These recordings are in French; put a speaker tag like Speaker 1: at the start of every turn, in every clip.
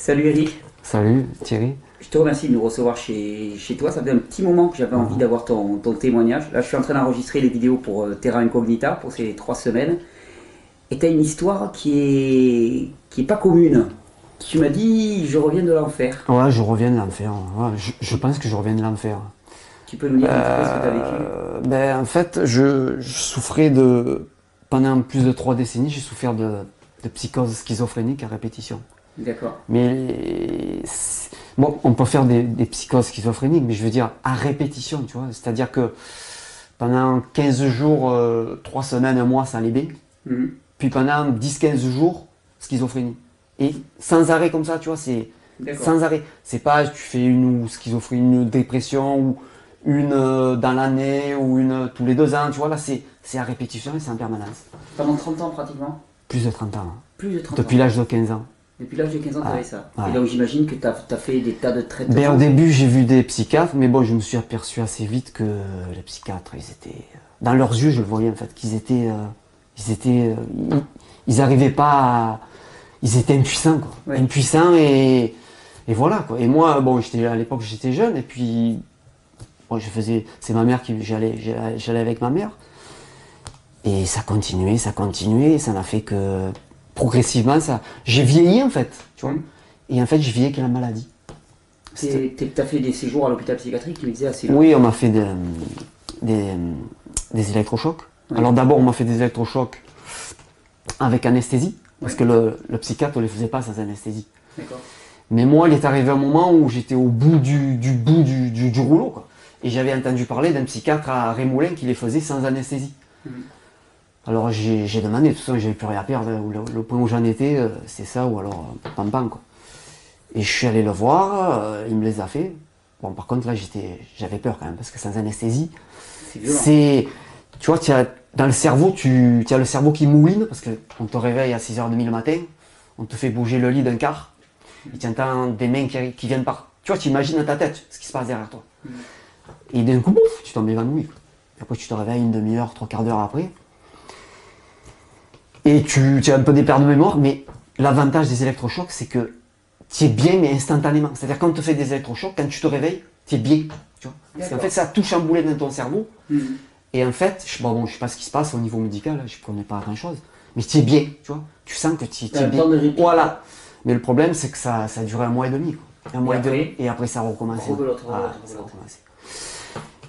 Speaker 1: Salut Eric,
Speaker 2: Salut Thierry.
Speaker 1: je te remercie de nous recevoir chez toi. Ça fait un petit moment que j'avais envie d'avoir ton témoignage. Là, je suis en train d'enregistrer les vidéos pour Terra Incognita pour ces 3 semaines. Et tu as une histoire qui est pas commune. Tu m'as dit, je reviens de l'enfer.
Speaker 2: Ouais, je reviens de l'enfer. Ouais, je pense que je reviens de l'enfer.
Speaker 1: Tu peux nous dire un petit peu ce que tu as vécu?
Speaker 2: En fait, je souffrais de... Pendant plus de 3 décennies, j'ai souffert de psychose schizophrénique à répétition.
Speaker 1: D'accord.
Speaker 2: Mais... Bon, on peut faire des psychoses schizophréniques, mais je veux dire à répétition, tu vois. C'est-à-dire que pendant 15 jours, 3 semaines, un mois, ça allait bien.
Speaker 1: Mhm.
Speaker 2: Puis pendant 10-15 jours, schizophrénie. Et sans arrêt comme ça, tu vois, c'est
Speaker 1: D'accord.
Speaker 2: sans arrêt. C'est pas tu fais une ou schizophrénie, une dépression ou une dans l'année ou une tous les 2 ans, tu vois, là c'est à répétition et c'est en permanence.
Speaker 1: Pendant 30 ans pratiquement?
Speaker 2: Plus de 30 ans. Hein.
Speaker 1: Plus de 30
Speaker 2: Depuis
Speaker 1: ans.
Speaker 2: l'âge de 15 ans.
Speaker 1: Depuis l'âge de 15 ans, tu avais ça.
Speaker 2: Ouais.
Speaker 1: Et donc j'imagine que tu as fait des tas de traitements.
Speaker 2: Ben, au début, j'ai vu des psychiatres, mais bon, je me suis aperçu assez vite que les psychiatres, ils étaient. Dans leurs yeux, je le voyais en fait, qu'ils étaient. Ils arrivaient pas à. Ils étaient impuissants, quoi.
Speaker 1: Ouais.
Speaker 2: Impuissants et voilà, quoi. Et moi, bon, à l'époque, j'étais jeune, et puis. Bon, c'est ma mère qui. J'allais avec ma mère. Et ça continuait, et ça n'a fait que. Progressivement, ça. J'ai vieilli, en fait, tu vois.
Speaker 1: Mhm.
Speaker 2: Et en fait, je vieillis avec la maladie.
Speaker 1: Tu as fait des séjours à l'hôpital psychiatrique, tu me disais assez long.
Speaker 2: Oui, on m'a fait des, des électrochocs.
Speaker 1: Ouais.
Speaker 2: Alors d'abord, on m'a fait des électrochocs avec anesthésie, parce
Speaker 1: Ouais.
Speaker 2: que le psychiatre ne les faisait pas sans anesthésie.
Speaker 1: D'accord.
Speaker 2: Mais moi, il est arrivé un moment où j'étais au bout du rouleau, quoi. Et j'avais entendu parler d'un psychiatre à Rémoulin qui les faisait sans anesthésie.
Speaker 1: Mhm.
Speaker 2: Alors j'ai demandé, de toute façon, j'avais plus rien à perdre. Le point où j'en étais, c'est ça, ou alors pam pam, quoi. Et je suis allé le voir, il me les a fait. Bon, par contre, là, j'avais peur quand même, parce que sans anesthésie,
Speaker 1: C'est violent.
Speaker 2: tu vois, dans le cerveau, tu as le cerveau qui mouline, parce qu'on te réveille à 6h30 le matin, on te fait bouger le lit d'un quart, et tu entends des mains qui viennent par. Tu vois, tu imagines dans ta tête ce qui se passe derrière toi. Et d'un coup, bouf, tu tombes évanoui. Et après, tu te réveilles une demi-heure, 3/4 d'heure après. Et tu as un peu des pertes de mémoire, mais l'avantage des électrochocs, c'est que tu es bien, mais instantanément. C'est-à-dire, quand on te fait des électrochocs, quand tu te réveilles, tu es bien. Tu vois. Parce qu'en fait, ça a tout chamboulé dans ton cerveau.
Speaker 1: Mhm.
Speaker 2: Et en fait, je sais pas ce qui se passe au niveau médical, je ne connais pas grand-chose, mais tu es bien, tu vois. Tu sens que tu
Speaker 1: T'as
Speaker 2: es
Speaker 1: un
Speaker 2: bien.
Speaker 1: temps de répit.
Speaker 2: Voilà. Mais le problème, c'est que ça a duré 1 mois et demi. Quoi. Un mois et
Speaker 1: après,
Speaker 2: demi, et après ça a recommencé.
Speaker 1: rebelote,
Speaker 2: Voilà,
Speaker 1: rebelote,
Speaker 2: ça a
Speaker 1: rebelote.
Speaker 2: recommencé.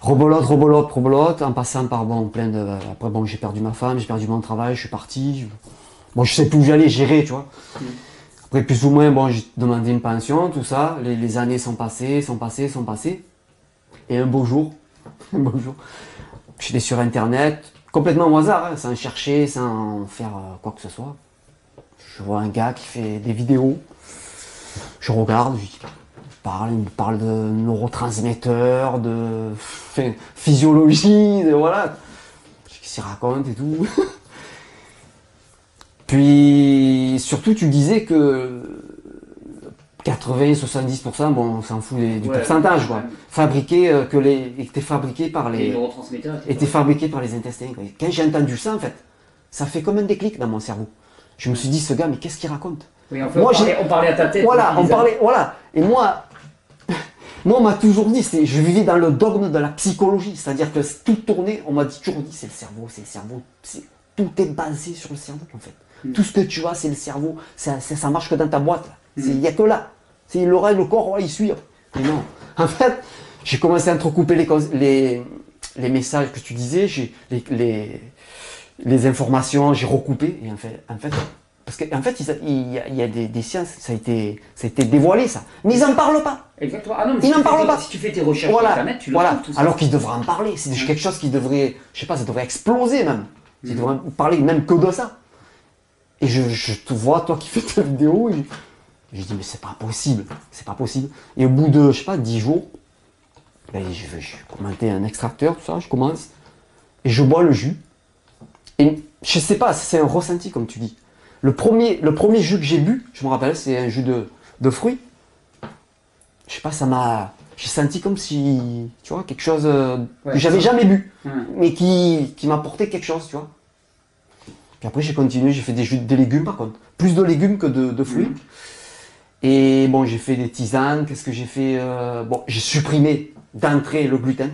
Speaker 2: Rebelote, en passant par plein de. Après, bon, j'ai perdu ma femme, j'ai perdu mon travail, je suis parti. Bon, je sais plus où j'allais gérer, tu vois. Après, plus ou moins, bon, j'ai demandé une pension, tout ça. Les années sont passées. Et un beau jour, j'étais sur internet, complètement au hasard, hein, sans chercher, sans faire quoi que ce soit. Je vois un gars qui fait des vidéos. Je regarde, il me parle de neurotransmetteurs, de physiologie, voilà. Qu'est-ce qu'il raconte et tout. Puis surtout, tu disais que 80-70%, bon, on s'en fout du
Speaker 1: Ouais,
Speaker 2: pourcentage, quoi.
Speaker 1: ouais.
Speaker 2: Fabriqué, étaient fabriqués par
Speaker 1: Les
Speaker 2: les,
Speaker 1: neurotransmetteurs
Speaker 2: étaient fabriqués par les intestins. Quoi. Quand j'ai entendu ça, en fait, ça fait comme un déclic dans mon cerveau. Je me suis dit, ce gars, mais qu'est-ce qu'il raconte?
Speaker 1: Oui, en fait,
Speaker 2: Moi,
Speaker 1: on parlait à ta tête.
Speaker 2: Voilà,
Speaker 1: on disait.
Speaker 2: voilà. Et moi, on m'a toujours dit, je vivais dans le dogme de la psychologie, c'est-à-dire que tout tournait, on m'a toujours dit, c'est le cerveau, tout est basé sur le cerveau, en fait. Tout ce que tu as, c'est le cerveau, ça marche que dans ta boîte. Il n'y a que là. C'est le corps, ouais, il suit. Mais non. En fait, j'ai commencé à entrecouper les messages que tu disais, les informations, j'ai recoupé. Et en fait parce qu'en fait, il y a des sciences, ça a été dévoilé, ça. Mais ils n'en parlent pas.
Speaker 1: Exactement. Ah non, mais
Speaker 2: Ils n'en parlent pas.
Speaker 1: Si tu fais tes recherches
Speaker 2: Voilà,
Speaker 1: sur Internet, tu le
Speaker 2: voilà.
Speaker 1: trouves tout ça.
Speaker 2: Alors qu'ils devraient en parler. C'est quelque chose qui devrait, je sais pas, ça devrait exploser même. Ils devraient parler même que de ça. Et je te vois, toi qui fais ta vidéo, et je dis, mais c'est pas possible. Et au bout de, je sais pas, 10 jours, ben, je commentais un extracteur, tout ça, je commence, et je bois le jus. Et je sais pas, c'est un ressenti, comme tu dis. Le premier jus que j'ai bu, je me rappelle, c'est un jus de fruits. Je sais pas, j'ai senti comme si, tu vois, quelque chose que j'avais jamais bu, mais qui m'apportait quelque chose, tu vois. Puis après, j'ai continué, j'ai fait des légumes par contre. Plus de légumes que de fruits. Et bon, j'ai fait des tisanes. Qu'est-ce que j'ai fait? Bon, j'ai supprimé d'entrée le gluten.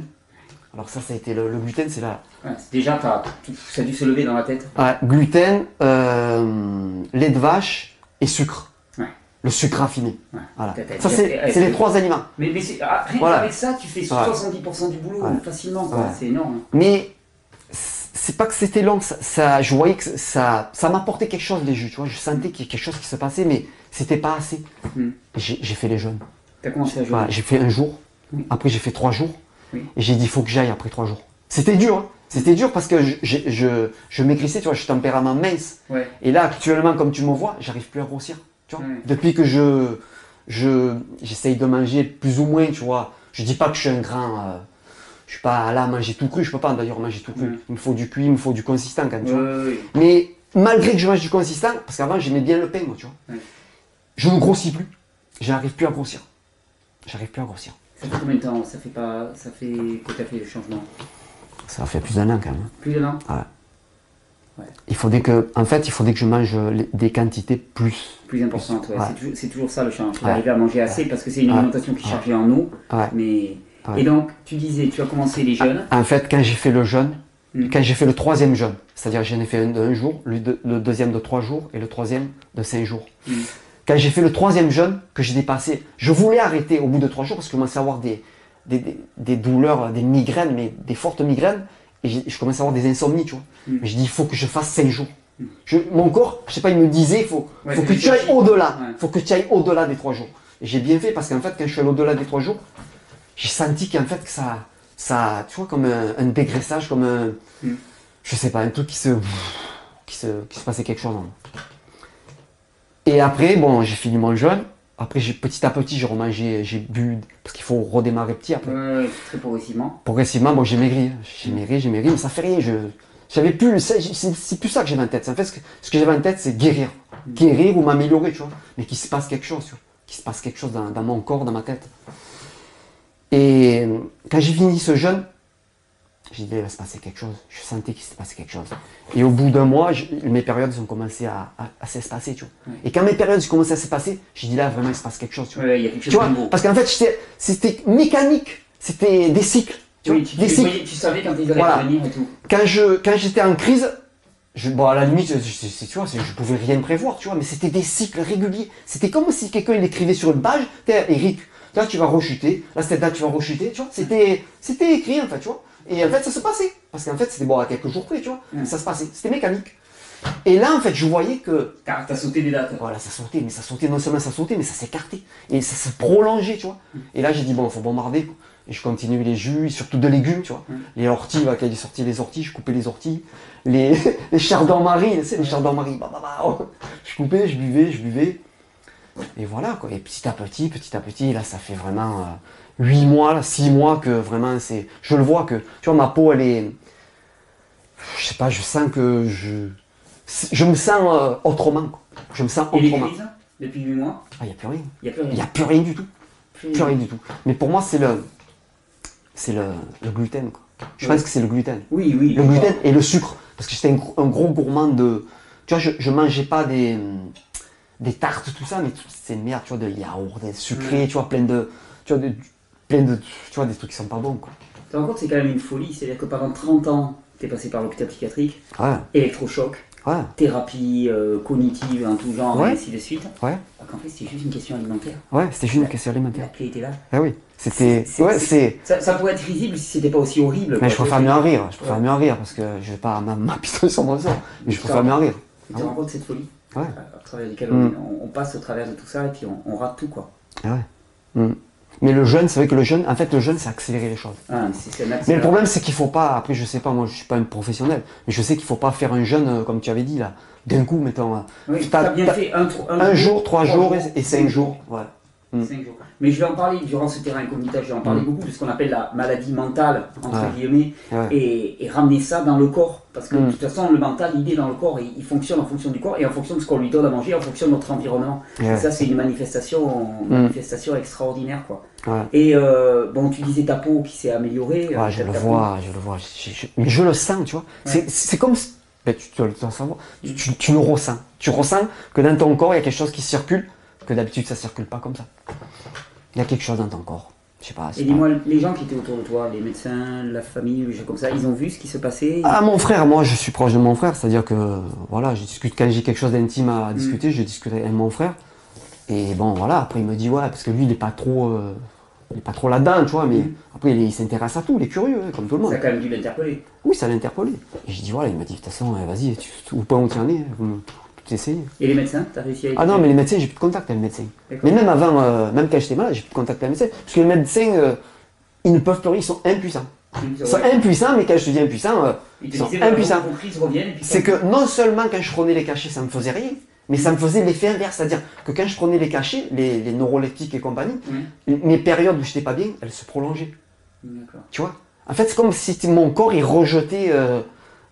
Speaker 2: Alors ça a été le gluten, c'est là.
Speaker 1: Ouais, déjà, ça a dû se lever dans la tête.
Speaker 2: Ouais, gluten, lait de vache et sucre.
Speaker 1: Ouais.
Speaker 2: Le sucre raffiné.
Speaker 1: Ouais.
Speaker 2: Voilà. Ça, c'est les 3 aliments.
Speaker 1: Mais rien
Speaker 2: voilà.
Speaker 1: qu'avec ça, tu fais 70% du boulot facilement.
Speaker 2: Ouais.
Speaker 1: C'est énorme.
Speaker 2: Mais c'est pas que c'était long. Je voyais que ça m'apportait quelque chose, les jus. Tu vois, je sentais qu'il y a quelque chose qui se passait, mais c'était pas assez. J'ai fait les jeûnes.
Speaker 1: Tu as commencé à jeûner?
Speaker 2: Voilà, j'ai fait 1 jour. Après, j'ai fait 3 jours. Et j'ai dit, il faut que j'aille après 3 jours. C'était dur, hein. C'était dur parce que je maigrissais, tu vois, je suis tempérament mince.
Speaker 1: Ouais.
Speaker 2: Et là, actuellement, comme tu me vois, j'arrive plus à grossir. Tu vois. Depuis que j'essaye de manger plus ou moins, tu vois. Je dis pas que je suis un grand. Je suis pas là à manger tout cru, je peux pas d'ailleurs manger tout cru. Il me faut du cuit, il me faut du consistant quand même. Tu vois. Mais malgré que je mange du consistant, parce qu'avant j'aimais bien le pain, moi, tu vois. Je ne grossis plus. J'arrive plus à grossir. J'arrive plus à grossir.
Speaker 1: Ça fait combien de temps? Ça fait que tu as fait le changement?
Speaker 2: Ça fait plus d'1 an quand même.
Speaker 1: Plus d'1 an?
Speaker 2: Ouais. Il faudrait que je mange des quantités plus
Speaker 1: importantes. Ouais. C'est toujours ça le change. C'est d'arriver à manger assez parce que c'est une alimentation qui est chargée en eau. Mais... Et donc, tu disais, tu as commencé les jeûnes.
Speaker 2: En fait, quand j'ai fait le jeûne, quand j'ai fait le 3e jeûne, c'est-à-dire j'en ai fait un de 1 jour, le 2e de 3 jours et le 3e de 5 jours. Quand j'ai fait le 3e jeûne, que j'ai dépassé, je voulais arrêter au bout de 3 jours parce que je commençais à avoir des douleurs, des migraines, mais des fortes migraines, et je commençais à avoir des insomnies, tu vois. Mais je dis, il faut que je fasse 5 jours. Mon corps, je sais pas, il me disait, il faut que tu ailles au-delà. Il faut que tu ailles au-delà des 3 jours. Et j'ai bien fait parce qu'en fait, quand je suis allé au-delà des 3 jours, j'ai senti qu'en fait, que ça, tu vois, comme un dégraissage, comme un, je sais pas, un truc qui se passait quelque chose en moi. Et après, bon, j'ai fini mon jeûne. Après, petit à petit, j'ai remangé, j'ai bu, parce qu'il faut redémarrer petit après.
Speaker 1: Très progressivement.
Speaker 2: Progressivement, bon, j'ai maigri. J'ai maigri, mais ça fait rien. J'avais plus, c'est plus ça que j'avais en tête. En fait, ce que j'avais en tête, c'est guérir. Guérir ou m'améliorer, tu vois. Mais qu'il se passe quelque chose, tu vois. Qu'il se passe quelque chose dans mon corps, dans ma tête. Et quand j'ai fini ce jeûne, j'ai dit, il va se passer quelque chose. Je sentais qu'il s'est passé quelque chose. Et au bout d'1 mois, mes périodes ont commencé à s'espacer, tu vois. Et quand mes périodes ont commencé à s'espacer, j'ai dit là, vraiment, il se passe quelque chose, tu vois.
Speaker 1: Il y a quelque chose de nouveau.
Speaker 2: Parce qu'en fait, c'était mécanique. C'était des cycles.
Speaker 1: Tu savais quand ils allaient venir et tout.
Speaker 2: Quand j'étais en crise, bon, à la limite, tu vois, je pouvais rien prévoir, tu vois, mais c'était des cycles réguliers. C'était comme si quelqu'un il écrivait sur une page, Eric, là tu vas rechuter, là cette date tu vas rechuter, tu vois. C'était écrit en fait, tu vois. Et en fait, ça se passait. Parce qu'en fait, c'était bon à quelques jours près, tu vois. Ça se passait. C'était mécanique. Et là, en fait, je voyais que.
Speaker 1: T'as sauté des dates.
Speaker 2: Voilà, ça sautait, mais ça sautait, non seulement ça sautait, mais ça s'écartait. Et ça se prolongeait, tu vois. Et là, j'ai dit, bon, il faut bombarder, quoi. Et je continue les jus, surtout de légumes, tu vois. Les orties, quand il est sorti les orties, je coupais les orties. Les chardons-marie, tu sais, les chardons-marie, je coupais, je buvais. Et voilà, quoi. Et petit à petit, là, ça fait vraiment 8 mois, là, 6 mois que vraiment c'est. Je le vois que, tu vois, ma peau, elle est. Je sais pas, je sens que je me sens autrement, quoi. Je me sens
Speaker 1: autrement. Et
Speaker 2: autrement.
Speaker 1: les crises, depuis 8 mois?
Speaker 2: Ah, il n'y a plus rien.
Speaker 1: Il
Speaker 2: n'y a plus rien du tout. Plus rien du tout. Mais pour moi, c'est le gluten, quoi. Je pense que c'est le gluten.
Speaker 1: Oui.
Speaker 2: Le gluten et le sucre. Parce que j'étais un gros gourmand de. Tu vois, je mangeais pas des tartes, tout ça, mais c'est une merde, tu vois, de yaourt, des sucrés, tu vois, plein de. Tu vois, des trucs qui sont pas bons, quoi.
Speaker 1: Tu te rends compte, c'est quand même une folie. C'est-à-dire que pendant 30 ans, tu es passé par l'hôpital psychiatrique, électrochoc, thérapie cognitive en tout genre, et ainsi de suite.
Speaker 2: Ouais.
Speaker 1: Alors qu'en fait, c'était juste une question alimentaire.
Speaker 2: Ouais, c'était juste une question alimentaire.
Speaker 1: La clé était là.
Speaker 2: Ah oui. C'était.
Speaker 1: Ça pourrait être risible si c'était pas aussi horrible.
Speaker 2: Mais je préfère mieux en rire. Je préfère mieux en rire parce que je vais pas m'apitoyer sur mon sort. Mais je préfère mieux en rire.
Speaker 1: Tu te rends compte de cette folie
Speaker 2: à
Speaker 1: travers laquelle on passe au travers de tout ça et puis on rate tout, quoi.
Speaker 2: Ah ouais. Mais le jeûne, c'est vrai que le jeûne, c'est accélérer les choses. Mais le problème, c'est qu'il faut pas, après je sais pas, moi je suis pas un professionnel, mais je sais qu'il faut pas faire un jeûne, comme tu avais dit là, d'un coup, mettons.
Speaker 1: Oui, tu as bien fait
Speaker 2: un jour, 3 jours et 5 jours. Ouais.
Speaker 1: 5 jours. Mais je vais en parler durant ce terrain incognita, je vais en parler beaucoup de ce qu'on appelle la maladie mentale, entre guillemets, et ramener ça dans le corps. Parce que de toute façon, le mental, il est dans le corps, il fonctionne en fonction du corps et en fonction de ce qu'on lui donne à manger, en fonction de notre environnement. Et ça, c'est une manifestation extraordinaire, quoi. Et bon, tu disais ta peau qui s'est améliorée.
Speaker 2: Je le vois. Mais je le sens, tu vois. C'est comme. Tu dois savoir. Tu le ressens. Tu ressens que dans ton corps, il y a quelque chose qui circule. que d'habitude ça circule pas comme ça. Il y a quelque chose dans ton corps. Je sais pas.
Speaker 1: Et dis-moi, les gens qui étaient autour de toi, les médecins, la famille, les gens comme ça, ils ont vu ce qui se passait?
Speaker 2: Ah, mon frère, moi je suis proche de mon frère, c'est-à-dire que voilà, je discute quand j'ai quelque chose d'intime à discuter, je discute avec mon frère. Et bon voilà, après il me dit ouais, parce que lui il est pas trop là-dedans, tu vois, mais après il s'intéresse à tout, il est curieux, hein, comme tout le monde.
Speaker 1: Ça a quand même dû l'interpeller.
Speaker 2: Oui, ça l'a interpellé. Et j'ai dit voilà, il m'a dit de toute façon, vas-y, au point où tu en es, tout essayer.
Speaker 1: Et les médecins, t'as réussi à...
Speaker 2: Ah non, mais les médecins, j'ai plus de contact avec les médecins.
Speaker 1: D'accord.
Speaker 2: Mais même avant, même quand j'étais malade, j'ai plus de contact avec les médecins. Parce que les médecins, ils ne peuvent plus rien, ils sont impuissants. Ils sont impuissants, mais quand je te dis impuissants, ils sont impuissants. C'est que non seulement quand je prenais les cachets, ça me faisait rien, mais ça me faisait l'effet inverse. C'est-à-dire que quand je prenais les cachets, les neuroleptiques et compagnie, mes périodes où j'étais pas bien, elles se prolongeaient.
Speaker 1: D'accord.
Speaker 2: Tu vois? En fait, c'est comme si mon corps, il rejetait...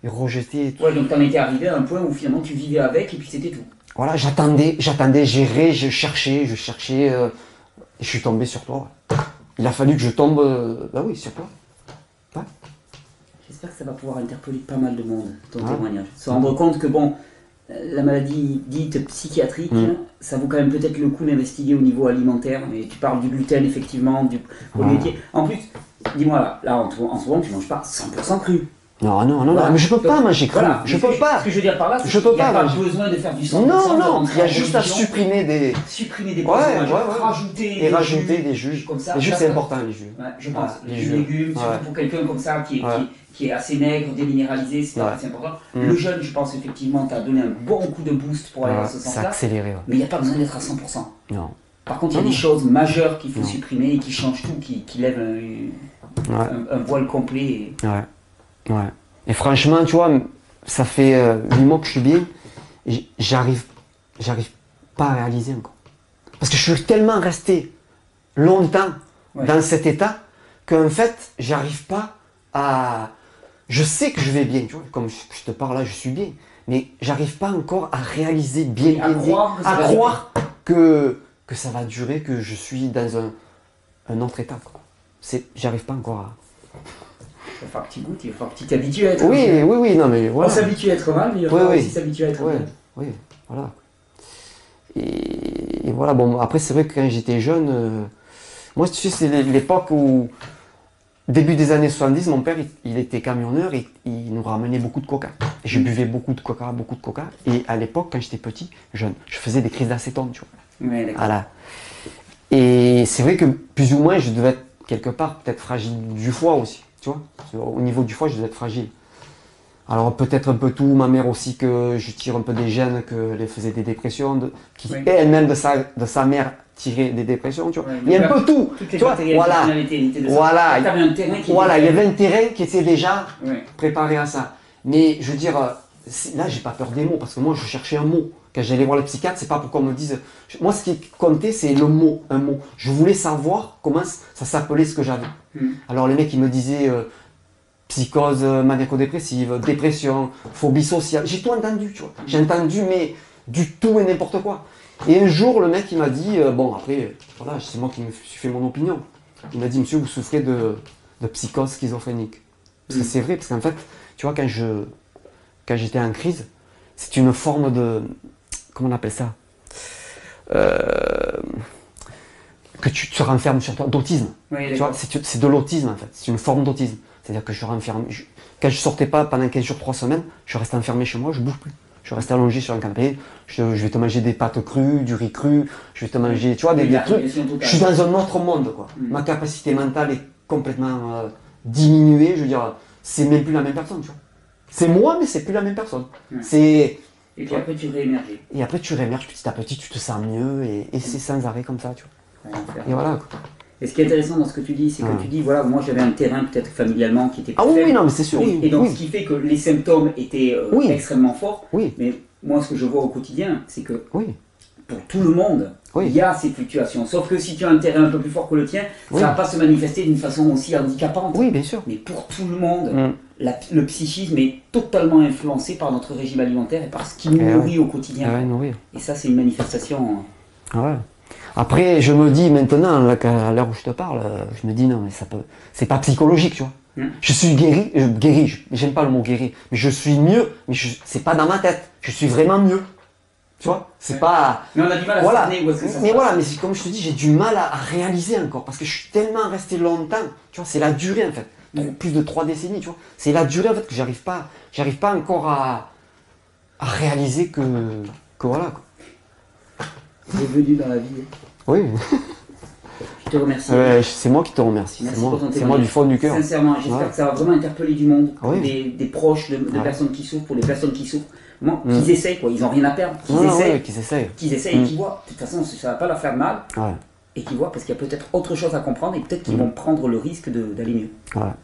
Speaker 1: Ouais, donc t'en étais arrivé à un point où finalement tu vivais avec et puis c'était tout.
Speaker 2: Voilà, j'attendais, gérais, je cherchais, et je suis tombé sur toi. Ouais. Il a fallu que je tombe, bah oui, sur toi. Ouais.
Speaker 1: J'espère que ça va pouvoir interpeller pas mal de monde, ton témoignage. Se rendre compte que bon, la maladie dite psychiatrique, ça vaut quand même peut-être le coup d'investiguer au niveau alimentaire. Mais tu parles du gluten, effectivement, du produit laitier. En plus, dis-moi là en ce moment, tu manges pas 100% cru.
Speaker 2: Non, mais je peux pas manger cru.
Speaker 1: Voilà,
Speaker 2: je peux pas.
Speaker 1: Ce que je veux dire par là, c'est qu'il n'y a pas besoin de faire du 100%.
Speaker 2: Non, il y a juste à supprimer des
Speaker 1: rajouter
Speaker 2: des jus.
Speaker 1: Comme ça,
Speaker 2: les jus, c'est important, les jus.
Speaker 1: Ouais, je pense. Les légumes, surtout pour quelqu'un comme ça qui est assez maigre, déminéralisé, c'est important. Le jeûne, je pense effectivement, t'as donné un bon coup de boost pour aller dans ce sens-là.
Speaker 2: C'est accéléré. Ouais.
Speaker 1: Mais il n'y a pas besoin d'être à 100%.
Speaker 2: Non.
Speaker 1: Par contre, il y a des choses majeures qu'il faut supprimer et qui changent tout, qui lèvent un voile complet.
Speaker 2: Ouais. Et franchement, tu vois, ça fait 8 mois que je suis bien, et j'arrive pas à réaliser encore. Parce que je suis tellement resté longtemps dans cet état qu'en fait, j'arrive pas à... Je sais que je vais bien, tu vois, comme je te parle là, je suis bien, mais j'arrive pas encore à réaliser à croire que ça va durer, que je suis dans un autre état. J'arrive pas encore à...
Speaker 1: Il va falloir que tu goûtes, il va falloir que tu t'habitues à être
Speaker 2: Oui, non mais voilà.
Speaker 1: On s'habitue à être mal, mais il va falloir aussi s'habituer à être bien.
Speaker 2: Oui, voilà. Et voilà, bon, après c'est vrai que quand j'étais jeune, moi tu sais, c'est l'époque où, début des années 70, mon père, il était camionneur et il nous ramenait beaucoup de coca. Et je buvais beaucoup de coca. Et à l'époque, quand j'étais petit, jeune, je faisais des crises d'acétone, tu vois.
Speaker 1: Ouais, d'accord.
Speaker 2: Voilà. Et c'est vrai que plus ou moins, je devais être quelque part peut-être fragile du foie aussi. Tu vois, au niveau du foie, je devais être fragile. Alors peut-être un peu tout, ma mère aussi, que je tire un peu des gènes, qu'elle faisait des dépressions, qui elle-même de sa mère tirait des dépressions, tu vois. Il y a un peu tout, tu vois, voilà, il y avait un terrain qui était déjà préparé à ça. Mais je veux dire, là j'ai pas peur des mots, parce que moi je cherchais un mot. Quand j'allais voir le psychiatre, c'est pas pour qu'on me dise... Moi ce qui comptait, c'est le mot, un mot. Je voulais savoir comment ça s'appelait ce que j'avais. Alors les mecs ils me disaient psychose maniaco-dépressive, dépression, phobie sociale, j'ai tout entendu, tu vois. J'ai entendu mais du tout et n'importe quoi. Et un jour le mec il m'a dit, bon après, voilà, c'est moi qui me suis fait mon opinion. Il m'a dit, monsieur, vous souffrez de psychose schizophrénique. Parce que c'est vrai, parce qu'en fait, tu vois, quand j'étais en crise, c'est une forme de... Comment on appelle ça, que tu te renfermes sur toi, d'autisme. Tu vois, c'est de l'autisme en fait, c'est une forme d'autisme. C'est-à-dire que je renferme. Quand je sortais pas pendant 15 jours, 3 semaines, je restais enfermé chez moi, je bouge plus. Je restais allongé sur un canapé, je vais te manger des pâtes crues, du riz cru, je vais te manger, tu vois, des trucs. Je suis dans un autre monde, quoi. Ma capacité mentale est complètement diminuée, je veux dire, c'est même plus la même personne, tu vois. C'est moi, mais c'est plus la même personne.
Speaker 1: Et puis après tu réémerges.
Speaker 2: Et après tu réémerges petit à petit, tu te sens mieux et c'est sans arrêt comme ça, tu vois. Et voilà, quoi.
Speaker 1: Et ce qui est intéressant dans ce que tu dis, c'est que tu dis, voilà, moi j'avais un terrain peut-être familialement qui était plus
Speaker 2: faible.
Speaker 1: Oui,
Speaker 2: non, mais c'est sûr.
Speaker 1: Et donc ce qui fait que les symptômes étaient extrêmement forts. Mais moi ce que je vois au quotidien, c'est que pour tout le monde, il y a ces fluctuations. Sauf que si tu as un terrain un peu plus fort que le tien, ça ne va pas se manifester d'une façon aussi handicapante.
Speaker 2: Oui, bien sûr.
Speaker 1: Mais pour tout le monde, le psychisme est totalement influencé par notre régime alimentaire et par ce qui nous nourrit au quotidien. Et ça, c'est une manifestation.
Speaker 2: Après, je me dis maintenant, là, à l'heure où je te parle, je me dis non, mais c'est pas psychologique, tu vois. Je suis guéri, j'aime pas le mot guéri, mais je suis mieux, mais c'est pas dans ma tête, je suis vraiment mieux. Tu vois, c'est pas.
Speaker 1: Mais on a du mal à
Speaker 2: Voilà.
Speaker 1: cerner où est-ce que ça se
Speaker 2: Mais
Speaker 1: passe.
Speaker 2: voilà, mais comme je te dis, j'ai du mal à réaliser encore parce que je suis tellement resté longtemps. Tu vois, c'est la durée en fait. Plus de 3 décennies, tu vois. C'est la durée en fait que j'arrive pas encore à réaliser que voilà. Quoi.
Speaker 1: Bienvenue dans la vie.
Speaker 2: Oui.
Speaker 1: Je te remercie.
Speaker 2: C'est moi qui te remercie.
Speaker 1: Merci
Speaker 2: C'est
Speaker 1: pour ton
Speaker 2: moi
Speaker 1: témoignage.
Speaker 2: du fond du cœur.
Speaker 1: Sincèrement, j'espère que ça va vraiment interpeller du monde,
Speaker 2: Oui.
Speaker 1: des proches de
Speaker 2: Ouais.
Speaker 1: personnes qui souffrent, pour les personnes qui souffrent. Moi, qu'ils essayent, quoi. Ils n'ont rien à perdre. Qu'ils essayent,
Speaker 2: Qu'ils essayent.
Speaker 1: qu'ils essayent et qu'ils voient. De toute façon, ça ne va pas leur faire de mal.
Speaker 2: Ouais.
Speaker 1: Et qu'ils voient parce qu'il y a peut-être autre chose à comprendre et peut-être qu'ils vont prendre le risque d'aller mieux.
Speaker 2: Voilà.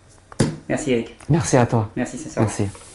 Speaker 1: Merci Eric.
Speaker 2: Merci à toi.
Speaker 1: Merci sincèrement.
Speaker 2: Merci.